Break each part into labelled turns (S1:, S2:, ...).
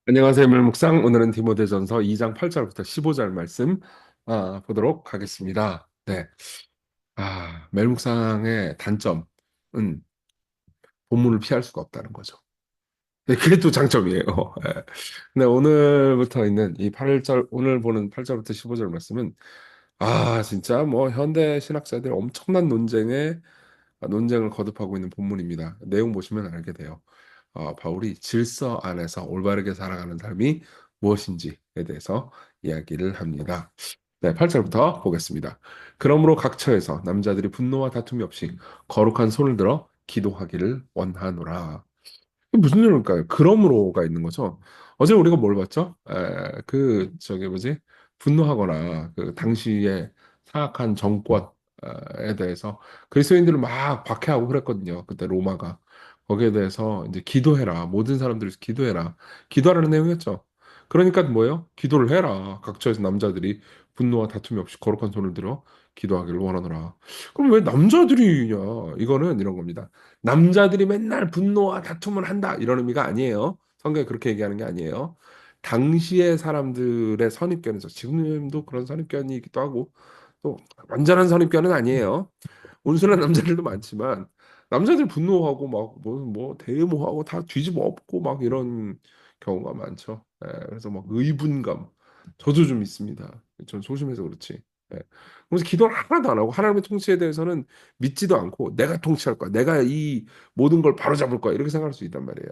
S1: 안녕하세요, 멸묵상. 오늘은 디모데전서 2장 8절부터 15절 말씀 보도록 하겠습니다. 네. 멸묵상의 단점은 본문을 피할 수가 없다는 거죠. 네, 그게 또 장점이에요. 예. 근데 오늘부터 있는 이 8절, 오늘 보는 8절부터 15절 말씀은 진짜 뭐 현대 신학자들 엄청난 논쟁을 거듭하고 있는 본문입니다. 내용 보시면 알게 돼요. 바울이 질서 안에서 올바르게 살아가는 삶이 무엇인지에 대해서 이야기를 합니다. 네, 8절부터 보겠습니다. 그러므로 각 처에서 남자들이 분노와 다툼이 없이 거룩한 손을 들어 기도하기를 원하노라. 이게 무슨 일일까요? 그러므로가 있는 거죠. 어제 우리가 뭘 봤죠? 저기 뭐지? 분노하거나 그 당시에 사악한 정권에 대해서 그리스도인들을 막 박해하고 그랬거든요. 그때 로마가. 거기에 대해서 이제 기도해라. 모든 사람들이 기도해라. 기도하라는 내용이었죠. 그러니까 뭐예요? 기도를 해라. 각처에서 남자들이 분노와 다툼이 없이 거룩한 손을 들어 기도하기를 원하노라. 그럼 왜 남자들이냐? 이거는 이런 겁니다. 남자들이 맨날 분노와 다툼을 한다 이런 의미가 아니에요. 성경이 그렇게 얘기하는 게 아니에요. 당시의 사람들의 선입견에서 지금도 그런 선입견이기도 하고 또 완전한 선입견은 아니에요. 온순한 남자들도 많지만 남자들 분노하고 막 뭐 대모하고 다 뒤집어 엎고 막 이런 경우가 많죠. 그래서 막 의분감 저도 좀 있습니다. 전 소심해서 그렇지. 예. 그래서 기도를 하나도 안 하고 하나님의 통치에 대해서는 믿지도 않고 내가 통치할 거야. 내가 이 모든 걸 바로잡을 거야. 이렇게 생각할 수 있단 말이에요.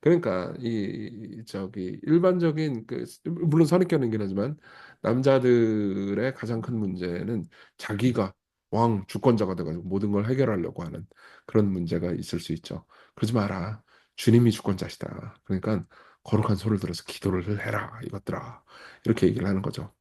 S1: 그러니까 이 저기 일반적인 그 물론 선입견이긴 하지만 남자들의 가장 큰 문제는 자기가 왕 주권자가 돼가지고 모든 걸 해결하려고 하는 그런 문제가 있을 수 있죠. 그러지 마라. 주님이 주권자시다. 그러니까 거룩한 소리를 들어서 기도를 해라. 이것들아. 이렇게 얘기를 하는 거죠.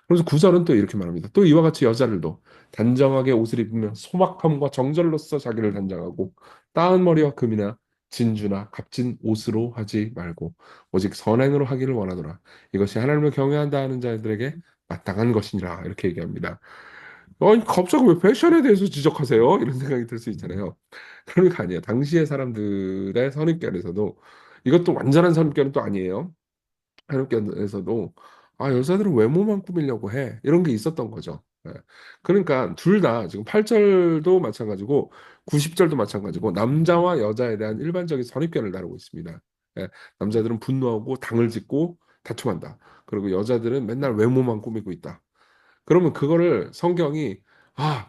S1: 그래서 구절은 또 이렇게 말합니다. 또 이와 같이 여자들도 단정하게 옷을 입으며 소박함과 정절로서 자기를 단정하고 따은 머리와 금이나 진주나 값진 옷으로 하지 말고 오직 선행으로 하기를 원하노라. 이것이 하나님을 경외한다 하는 자들에게 마땅한 것이니라. 이렇게 얘기합니다. 아니, 갑자기 왜 패션에 대해서 지적하세요? 이런 생각이 들 수 있잖아요. 그러니까 아니에요. 당시의 사람들의 선입견에서도 이것도 완전한 선입견은 또 아니에요. 한국에서도 여자들은 외모만 꾸미려고 해 이런 게 있었던 거죠. 그러니까 둘 다 지금 8절도 마찬가지고 90절도 마찬가지고 남자와 여자에 대한 일반적인 선입견을 다루고 있습니다. 예, 남자들은 분노하고 당을 짓고 다툼한다. 그리고 여자들은 맨날 외모만 꾸미고 있다. 그러면 그거를 성경이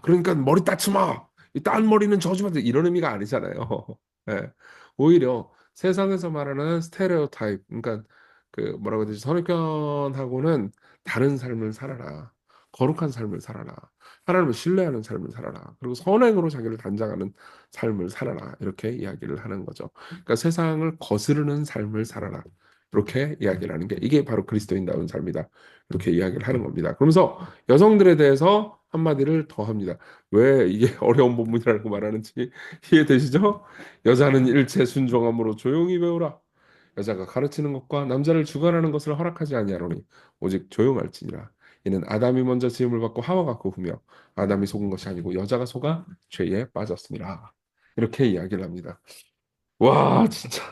S1: 그러니까 머리 따지 마. 이 딴 머리는 저주받아 이런 의미가 아니잖아요. 예. 오히려 세상에서 말하는 스테레오타입 그러니까 그 뭐라고 해야 되지? 선입견하고는 다른 삶을 살아라. 거룩한 삶을 살아라. 하나님을 신뢰하는 삶을 살아라. 그리고 선행으로 자기를 단장하는 삶을 살아라. 이렇게 이야기를 하는 거죠. 그러니까 세상을 거스르는 삶을 살아라. 이렇게 이야기를 하는 게 이게 바로 그리스도인다운 삶이다. 이렇게 이야기를 하는 겁니다. 그러면서 여성들에 대해서 한마디를 더 합니다. 왜 이게 어려운 본문이라고 말하는지 이해되시죠? 여자는 일체 순종함으로 조용히 배우라. 여자가 가르치는 것과 남자를 주관하는 것을 허락하지 아니하노니 오직 조용할지니라. 이는 아담이 먼저 지음을 받고 하와가 그 후며 아담이 속은 것이 아니고 여자가 속아 죄에 빠졌습니다. 이렇게 이야기를 합니다. 와, 진짜.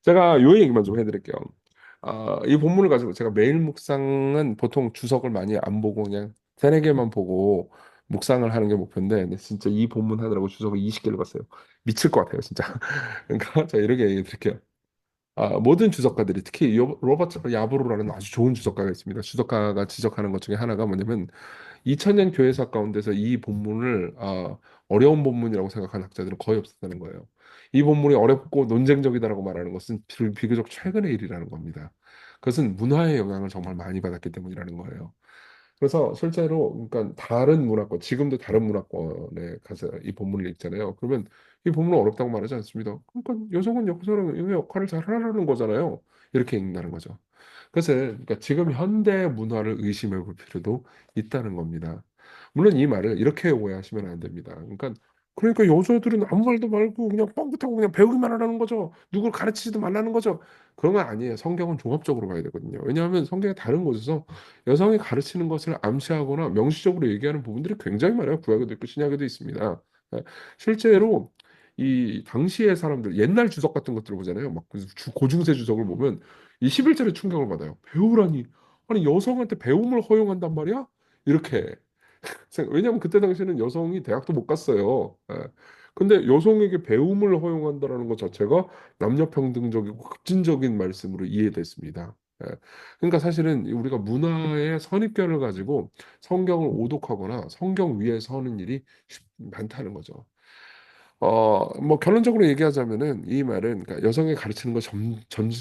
S1: 제가 요 얘기만 좀 해드릴게요. 이 본문을 가지고 제가 매일 묵상은 보통 주석을 많이 안 보고 그냥 세네 개만 보고 묵상을 하는 게 목표인데 근데 진짜 이 본문 하느라고 주석을 20개를 봤어요. 미칠 것 같아요, 진짜. 그러니까 제가 이렇게 얘기해 드릴게요. 모든 주석가들이 특히 로버트 야브로라는 아주 좋은 주석가가 있습니다. 주석가가 지적하는 것 중에 하나가 뭐냐면 2000년 교회사 가운데서 이 본문을 어려운 본문이라고 생각하는 학자들은 거의 없었다는 거예요. 이 본문이 어렵고 논쟁적이다라고 말하는 것은 비교적 최근의 일이라는 겁니다. 그것은 문화의 영향을 정말 많이 받았기 때문이라는 거예요. 그래서 실제로 그러니까 다른 문화권 지금도 다른 문화권에 가서 이 본문을 읽잖아요. 그러면 이 본문은 어렵다고 말하지 않습니다. 그러니까 여성은 여기서는 이 역할을 잘 하라는 거잖아요. 이렇게 읽는다는 거죠. 그래서 그러니까 지금 현대 문화를 의심해 볼 필요도 있다는 겁니다. 물론 이 말을 이렇게 오해하시면 안 됩니다. 그러니까 여자들은 아무 말도 말고 그냥 뻥긋하고 그냥 배우기만 하라는 거죠. 누굴 가르치지도 말라는 거죠. 그런 건 아니에요. 성경은 종합적으로 봐야 되거든요. 왜냐하면 성경에 다른 곳에서 여성이 가르치는 것을 암시하거나 명시적으로 얘기하는 부분들이 굉장히 많아요. 구약에도 있고 신약에도 있습니다. 예, 실제로 이 당시의 사람들 옛날 주석 같은 것들을 보잖아요. 막그 고중세 주석을 보면 이 11절에 충격을 받아요. 배우라니 아니 여성한테 배움을 허용한단 말이야? 이렇게 왜냐하면 그때 당시에는 여성이 대학도 못 갔어요. 예. 근데 여성에게 배움을 허용한다라는 것 자체가 남녀 평등적이고 급진적인 말씀으로 이해됐습니다. 예. 그러니까 사실은 우리가 문화의 선입견을 가지고 성경을 오독하거나 성경 위에 서는 일이 많다는 거죠. 뭐 결론적으로 얘기하자면은 이 말은 그러니까 여성이 가르치는 거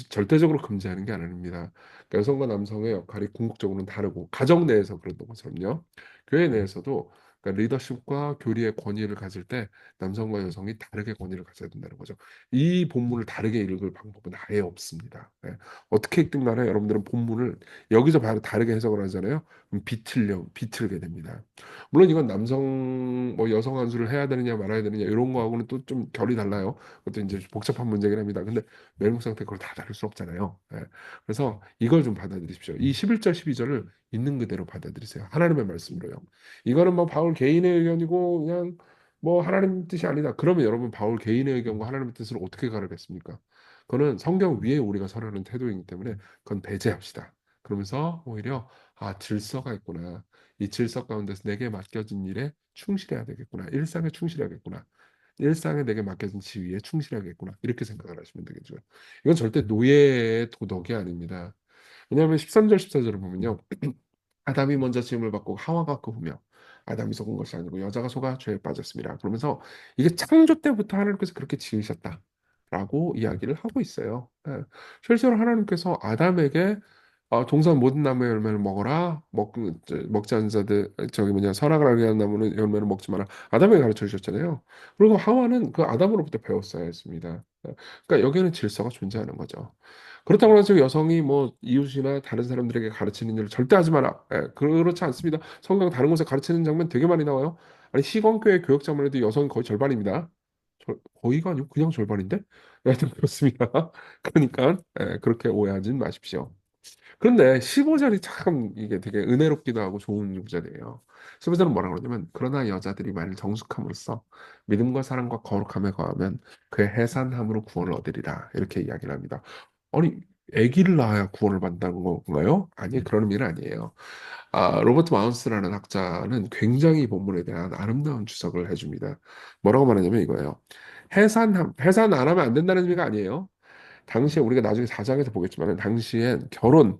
S1: 절대적으로 금지하는 게 아닙니다. 그러니까 여성과 남성의 역할이 궁극적으로는 다르고 가정 내에서 그런 것처럼요. 교회 내에서도 그러니까 리더십과 교리의 권위를 가질 때 남성과 여성이 다르게 권위를 가져야 된다는 거죠. 이 본문을 다르게 읽을 방법은 아예 없습니다. 예. 어떻게 읽든 간에 여러분들은 본문을 여기서 바로 다르게 해석을 하잖아요. 그럼 비틀게 됩니다. 물론 이건 남성 뭐 여성 한수를 해야 되느냐 말아야 되느냐 이런 거하고는 또 좀 결이 달라요. 그것도 이제 복잡한 문제긴 합니다. 근데 매복 상태 그걸 다 다룰 수 없잖아요. 예. 그래서 이걸 좀 받아들이십시오. 이 11절 12절을 있는 그대로 받아들이세요. 하나님의 말씀으로요. 이거는 뭐 바울 개인의 의견이고 그냥 뭐 하나님 뜻이 아니다. 그러면 여러분 바울 개인의 의견과 하나님의 뜻을 어떻게 가르겠습니까? 그거는 성경 위에 우리가 설하는 태도이기 때문에 그건 배제합시다. 그러면서 오히려 질서가 있구나. 이 질서 가운데서 내게 맡겨진 일에 충실해야 되겠구나. 일상에 충실해야겠구나. 일상에 내게 맡겨진 지위에 충실해야겠구나. 이렇게 생각을 하시면 되겠죠. 이건 절대 노예의 도덕이 아닙니다. 왜냐하면 13절 14절을 보면요. 아담이 먼저 지음을 받고 하와가 그 후며 아담이 속은 것이 아니고 여자가 속아 죄에 빠졌습니다. 그러면서 이게 창조 때부터 하나님께서 그렇게 지으셨다라고 이야기를 하고 있어요. 예. 실제로 하나님께서 아담에게 동산 모든 나무의 열매를 먹어라. 먹지 않은 자들 저기 뭐냐 선악을 알게 하는 나무는 열매를 먹지 마라. 아담에게 가르쳐 주셨잖아요. 그리고 하와는 그 아담으로부터 배웠어야 했습니다. 그러니까 여기에는 질서가 존재하는 거죠. 그렇다고 해서 여성이 뭐 이웃이나 다른 사람들에게 가르치는 일을 절대 하지 마라. 예, 그렇지 않습니다. 성경 다른 곳에 가르치는 장면 되게 많이 나와요. 아니 시건교회 교역장만 해도 여성이 거의 절반입니다. 거의가 아니고 그냥 절반인데? 여하튼 그렇습니다. 그러니까 그렇게 오해하진 마십시오. 그런데 15절이 참 이게 되게 은혜롭기도 하고 좋은 구절이에요. 15절은 뭐라 그러냐면 그러나 여자들이 만일 정숙함으로써 믿음과 사랑과 거룩함에 거하면 그의 해산함으로 구원을 얻으리라 이렇게 이야기를 합니다. 아니 아기를 낳아야 구원을 받는다는 건가요? 아니 그런 의미는 아니에요. 로버트 마운스라는 학자는 굉장히 이 본문에 대한 아름다운 주석을 해줍니다. 뭐라고 말하냐면 이거예요. 해산 안 하면 안 된다는 의미가 아니에요. 당시에 우리가 나중에 4장에서 보겠지만 당시엔 결혼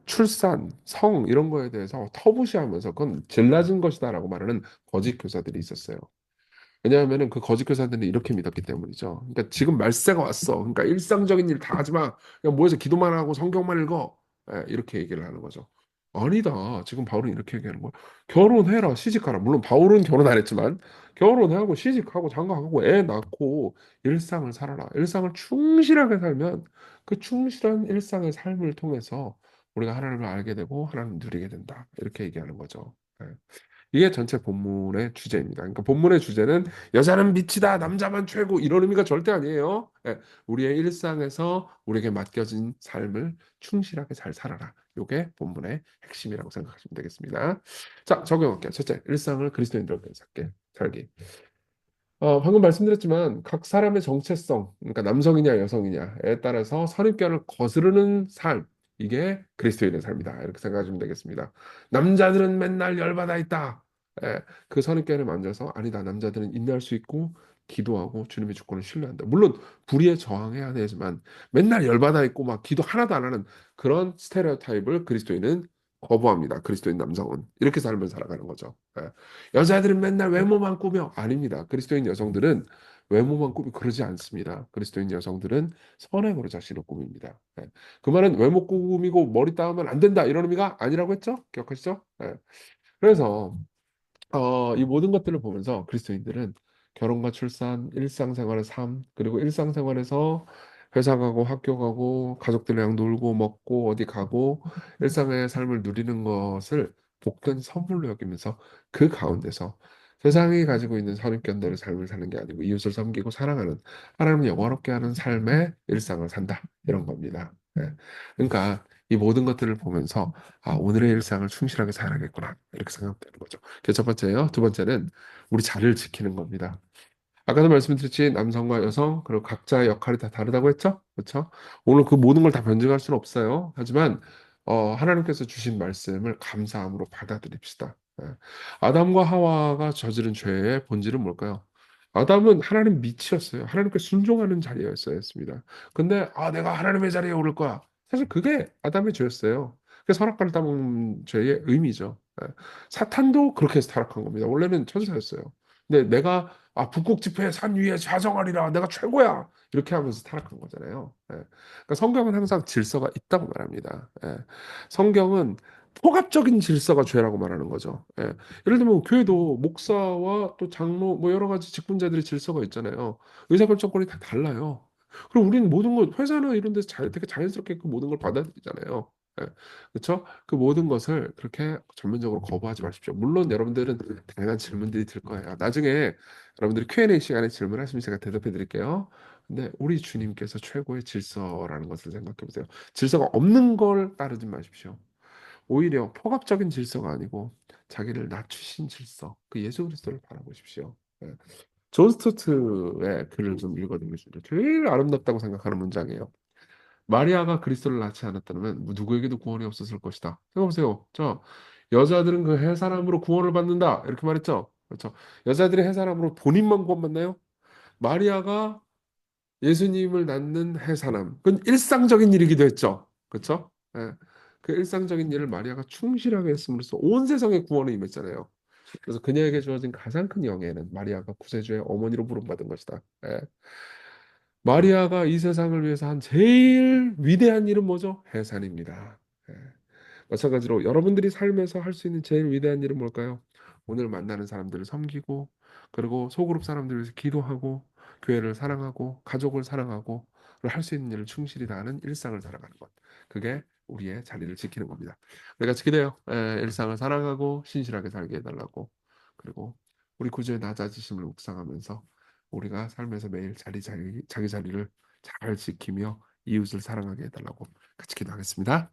S1: 출산, 성 이런 거에 대해서 터부시하면서 그건 젤라진 것이다라고 말하는 거짓 교사들이 있었어요. 왜냐하면은 그 거짓 교사들이 이렇게 믿었기 때문이죠. 그러니까 지금 말세가 왔어. 그러니까 일상적인 일 다 하지 마. 그냥 모여서 기도만 하고 성경만 읽어. 이렇게 얘기를 하는 거죠. 아니다. 지금 바울은 이렇게 얘기하는 거야. 결혼해라, 시집가라. 물론 바울은 결혼 안 했지만 결혼하고 시집하고 장가가고 애 낳고 일상을 살아라. 일상을 충실하게 살면 그 충실한 일상의 삶을 통해서 우리가 하나님을 알게 되고 하나님을 누리게 된다. 이렇게 얘기하는 거죠. 예. 이게 전체 본문의 주제입니다. 그러니까 본문의 주제는 여자는 빛이다, 남자만 최고 이런 의미가 절대 아니에요. 예, 우리의 일상에서 우리에게 맡겨진 삶을 충실하게 잘 살아라. 이게 본문의 핵심이라고 생각하시면 되겠습니다. 자, 적용할게요. 첫째, 일상을 그리스도인들과 살기. 방금 말씀드렸지만 각 사람의 정체성, 그러니까 남성이냐 여성이냐에 따라서 선입견을 거스르는 삶, 이게 그리스도인의 삶이다. 이렇게 생각하시면 되겠습니다. 남자들은 맨날 열받아 있다. 그 선입견을 만져서 아니다. 남자들은 인내할 수 있고 기도하고 주님의 주권을 신뢰한다. 물론 불의에 저항해야 되지만 맨날 열받아 있고 막 기도 하나도 안 하는 그런 스테레오타입을 그리스도인은 거부합니다. 그리스도인 남성은 이렇게 삶을 살아가는 거죠. 여자들은 맨날 외모만 꾸며 아닙니다. 그리스도인 여성들은 외모만 꾸며 그러지 않습니다. 그리스도인 여성들은 선행으로 자신을 꾸밉니다. 그 말은 외모 꾸미고 머리 따면 안 된다 이런 의미가 아니라고 했죠? 기억하시죠? 그래서 이 모든 것들을 보면서 그리스도인들은 결혼과 출산, 일상생활의 삶, 그리고 일상생활에서 회사 가고 학교 가고 가족들이랑 놀고 먹고 어디 가고 일상의 삶을 누리는 것을 복된 선물로 여기면서 그 가운데서 세상이 가지고 있는 선입견대로 삶을 사는 게 아니고 이웃을 섬기고 사랑하는 하나님을 영화롭게 하는 삶의 일상을 산다 이런 겁니다. 그러니까 이 모든 것들을 보면서 오늘의 일상을 충실하게 살아야겠구나 이렇게 생각되는 거죠. 그게 첫 번째예요. 두 번째는 우리 자리를 지키는 겁니다. 아까도 말씀드렸지 남성과 여성 그리고 각자의 역할이 다 다르다고 했죠? 그렇죠? 오늘 그 모든 걸 다 변증할 수는 없어요. 하지만 하나님께서 주신 말씀을 감사함으로 받아들입시다. 예. 아담과 하와가 저지른 죄의 본질은 뭘까요? 아담은 하나님 밑이었어요. 하나님께 순종하는 자리였습니다. 근데 내가 하나님의 자리에 오를 거야. 사실 그게 아담의 죄였어요. 그게 선악과를 따먹는 죄의 의미죠. 예. 사탄도 그렇게 해서 타락한 겁니다. 원래는 천사였어요. 근데 내가 북극 지폐 산 위에 좌정하리라 내가 최고야 이렇게 하면서 타락한 거잖아요. 예. 그러니까 성경은 항상 질서가 있다고 말합니다. 예. 성경은 포괄적인 질서가 죄라고 말하는 거죠. 예. 예를 들면 교회도 목사와 또 장로 뭐 여러 가지 직분자들의 질서가 있잖아요. 의사결정권이 다 달라요. 그리고 우리는 모든 것 회사나 이런 데서 되게 자연스럽게 그 모든 걸 받아들이잖아요. 예. 그렇죠? 그 모든 것을 그렇게 전면적으로 거부하지 마십시오. 물론 여러분들은 다양한 질문들이 들 거예요. 나중에 여러분들이 Q&A 시간에 질문하시면 제가 대답해 드릴게요. 근데 우리 주님께서 최고의 질서라는 것을 생각해 보세요. 질서가 없는 걸 따르지 마십시오. 오히려 포괄적인 질서가 아니고 자기를 낮추신 질서, 그 예수 그리스도를 바라보십시오. 예. 존 스토트의 글을 좀 읽어드리겠습니다. 제일 아름답다고 생각하는 문장이에요. 마리아가 그리스도를 낳지 않았다면 누구에게도 구원이 없었을 것이다. 생각해보세요. 여자들은 그 해사람으로 구원을 받는다. 이렇게 말했죠. 그렇죠. 여자들이 해사람으로 본인만 구원받나요? 마리아가 예수님을 낳는 해사람. 그건 일상적인 일이기도 했죠. 그렇죠? 예. 그 일상적인 일을 마리아가 충실하게 했음으로써 온 세상에 구원을 임했잖아요. 그래서 그녀에게 주어진 가장 큰 영예는 마리아가 구세주의 어머니로 부름받은 것이다. 예. 마리아가 이 세상을 위해서 한 제일 위대한 일은 뭐죠? 해산입니다. 예. 마찬가지로 여러분들이 삶에서 할 수 있는 제일 위대한 일은 뭘까요? 오늘 만나는 사람들을 섬기고 그리고 소그룹 사람들을 위해서 기도하고 교회를 사랑하고 가족을 사랑하고 할 수 있는 일을 충실히 다하는 일상을 살아가는 것. 그게 우리의 자리를 지키는 겁니다. 우리 같이 기도해요. 일상을 사랑하고 신실하게 살게 해달라고. 그리고 우리 구주의 낮아지심을 묵상하면서 우리가 삶에서 매일 자기 자리를 잘 지키며 이웃을 사랑하게 해달라고 같이 기도하겠습니다.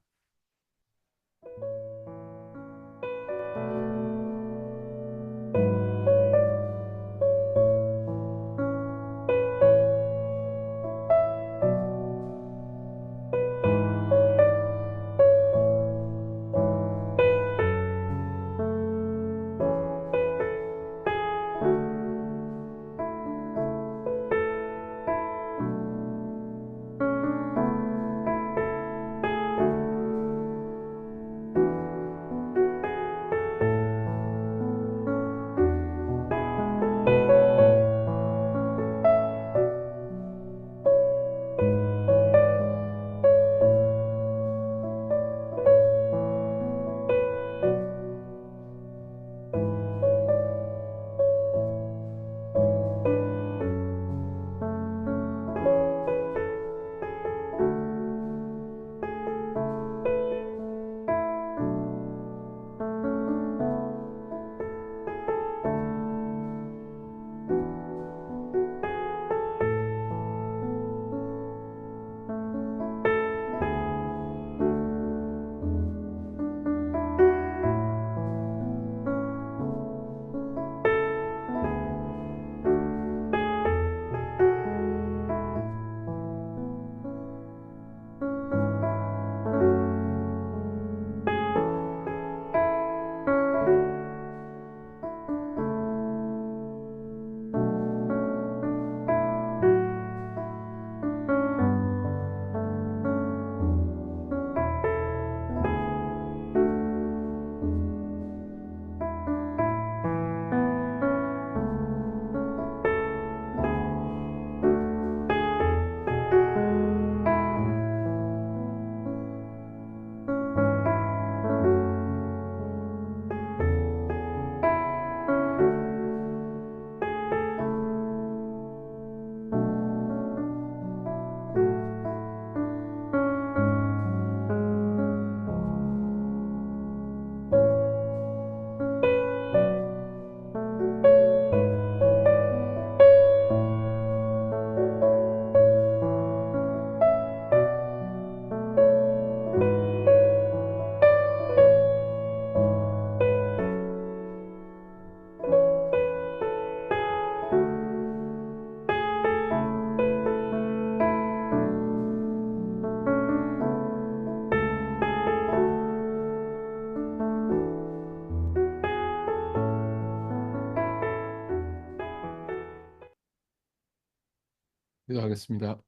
S1: 기도하겠습니다.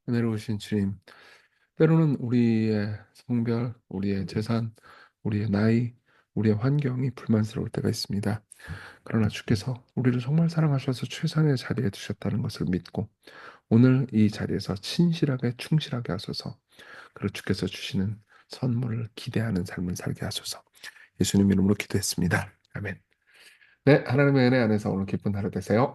S1: 은혜로우신 주님, 때로는 우리의 성별, 우리의 재산, 우리의 나이, 우리의 환경이 불만스러울 때가 있습니다. 그러나 주께서 우리를 정말 사랑하셔서 최선의 자리에 두셨다는 것을 믿고 오늘 이 자리에서 신실하게 충실하게 하소서. 그리고 주께서 주시는 선물을 기대하는 삶을 살게 하소서. 예수님 이름으로 기도했습니다. 아멘. 네, 하나님의 은혜 안에서 오늘 기쁜 하루 되세요.